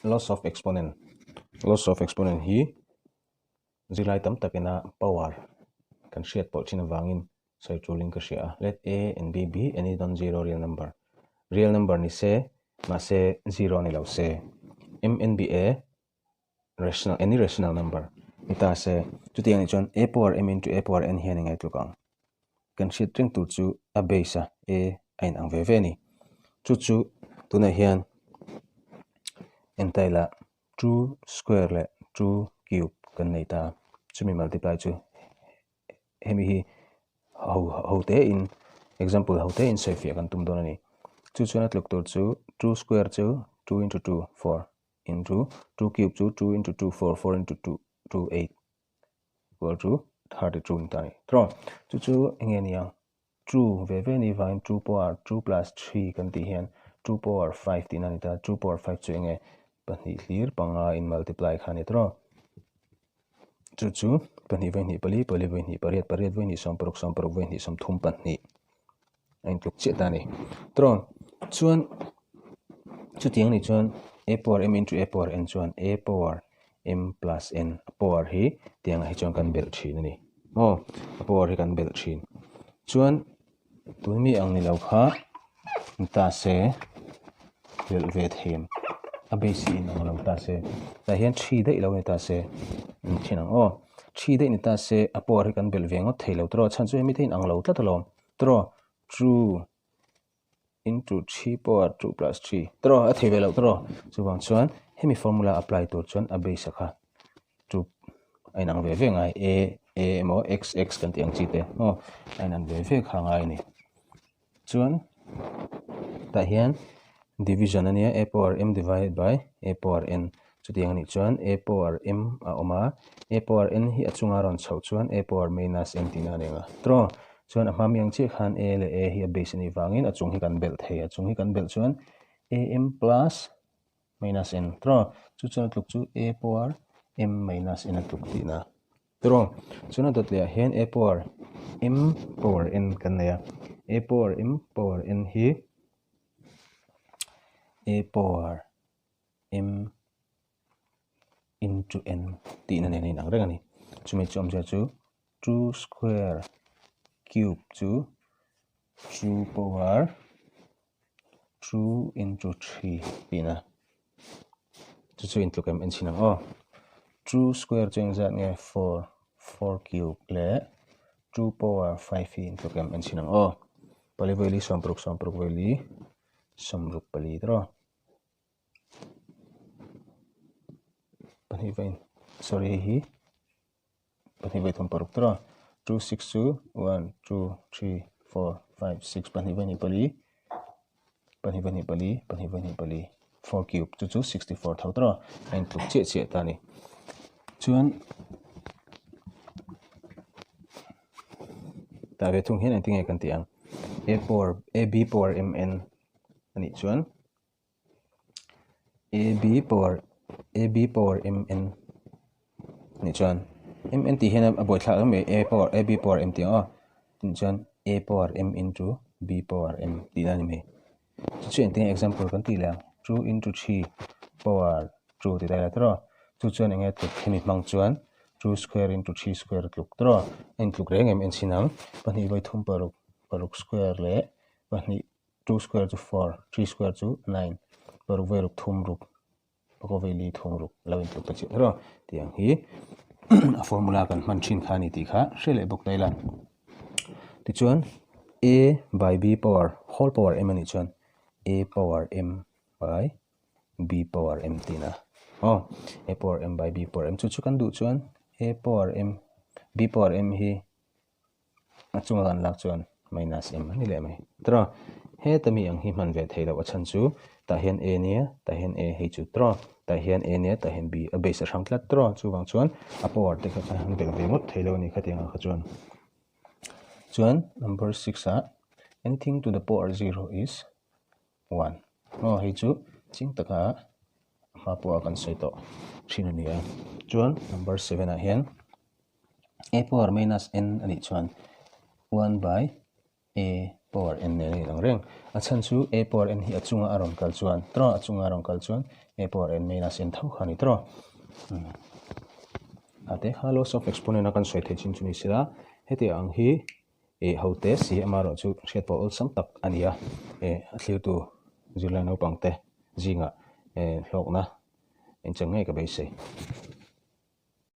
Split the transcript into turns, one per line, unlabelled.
loss of exponent hi zilai tam takena power kan hriat pawh thin awangin soi tuling ka hria let a and b any non-zero real number ni se ma se zero ni lo se m n b a any rational number ita se chutiang ni chon a power m into a power n hian ngai tukang kan hriat tring tu chu a base a ain ang ve ve ni chu tuna hian entaila 2 square le 2 cube kan nei ta chumi multiply chu hemi hi hote in example hote in sefia kan tum don ani chu chuna tluk tur chu 2 square chu 2 into 2 4 into 2 cube chu 2 into 2 4 4 into 2 2 8 equal to 32 ni tani tro chu engeni yang 2 ve ni vain 2 power 2 plus 3 kan ti hian 2 power 5 ti nani ta 2 power 5 chu enge pani hlir panga in multiply khani tro chu pani ve ni pali ve ni pariat ve ni som paruk ve ni som thum pan ni ein tluk che ta ni tro chuan chu tiang ni chuan a power m into a power n chuan a power m plus n power hi tiang hi chuan kan bel thin ni a power hi kan bel thin chuan tuimi ang ni lo kha ta se bel ve them a base in ang lo ta se ta hian 3 dei lo ni ta se thinang 3 dei ni ta se a power hi kan bel ve ngot thei lo tro chan chu mi thein ang lo ta lo tro 2 into 3 power 2 plus 3 tro a thei ve lo tro chuwang chuan hemi formula apply tur chuan a base kha chu ainang ve ve ngai a mo x kan tiang chi te ainan ve ve kha ngai ni chuan ta hian division ania a power m divided by a power n chu tiang ni chuan a power m a oma a power n hi achunga ron chho chuan a power minus n tina nenga tro chuan a hmamiang che khan a le a hi a base ni wangin achung hi kan bel thei achung hi kan bel chuan am plus minus n tro chu chuan tluk chu a power m minus n tluk tina tro chuan dot le hian a power m power n kan neya a power m power n hi a power m into n tina ne nang reng ani chumi chom cha chu 2 square cube chu 2 power 2 into 3 tina chu into kam n sinang 2 square chu engzat nge 4 cube le 2 power 5 into kam n sinang pali veli sompruk veli somruk pali tro pani vein sorry hi pani vein sompruk tro 2 6 2 1 2 3 4 5 6 pani vein pali 4 cube chu 64 thau tro ein tluk che ta ni chuan ta ve thung hian anting kan tiang a b power m n ani chuan a b power m n ni chuan m n ti hian a boi thla me a b power m ti tin chuan a power m into b power m ti na ni me chu anting example kan ti lang 2 into 3 power 2 ti da tro chu chuan enge tluk hemi mang chuan 2 square into 3 square tluk tro en tluk reng em en sinang pani vai thum paruk square le pani 2 square to 4 3 square to 9 paruk vai ruk thum ruk pako vai li thum ruk lawin tluk ta chi tro tiang hi a formula kan man thin kha ni ti kha hrele bok dailan ti chuan a by b power whole power m ani chuan a power m by b power m tina a power m by b power m chu kan du chuan a power m b power m hi achunga kan lak chuan minus m ani le mai tro he tami ang hi man ve thei lo achan chu ta hian a nia ta hian a hi chu tro ta hian a nia ta hian b a base a rang tlat tro chu wang chuan a power te kha hang bel ve mot thei lo ni khatinga kha chuan number 6 anything to the power 0 is 1 hei chu ching taka ma po kan sei to thin ani chuan number 7 a hian a power minus n ani chuan 1 by a power n ne ni lang reng a chan chu a power n hi achunga aron kal chuan tro achunga aron kal chuan a power n minus n thau khani tro ate laws of exponent akan soi the chin chu ni sila heti ang hi hote si amaro chu hriat pawh sam tak ania thlir tu zirlai no pangte jinga hlok na en chang ngai ka bei sei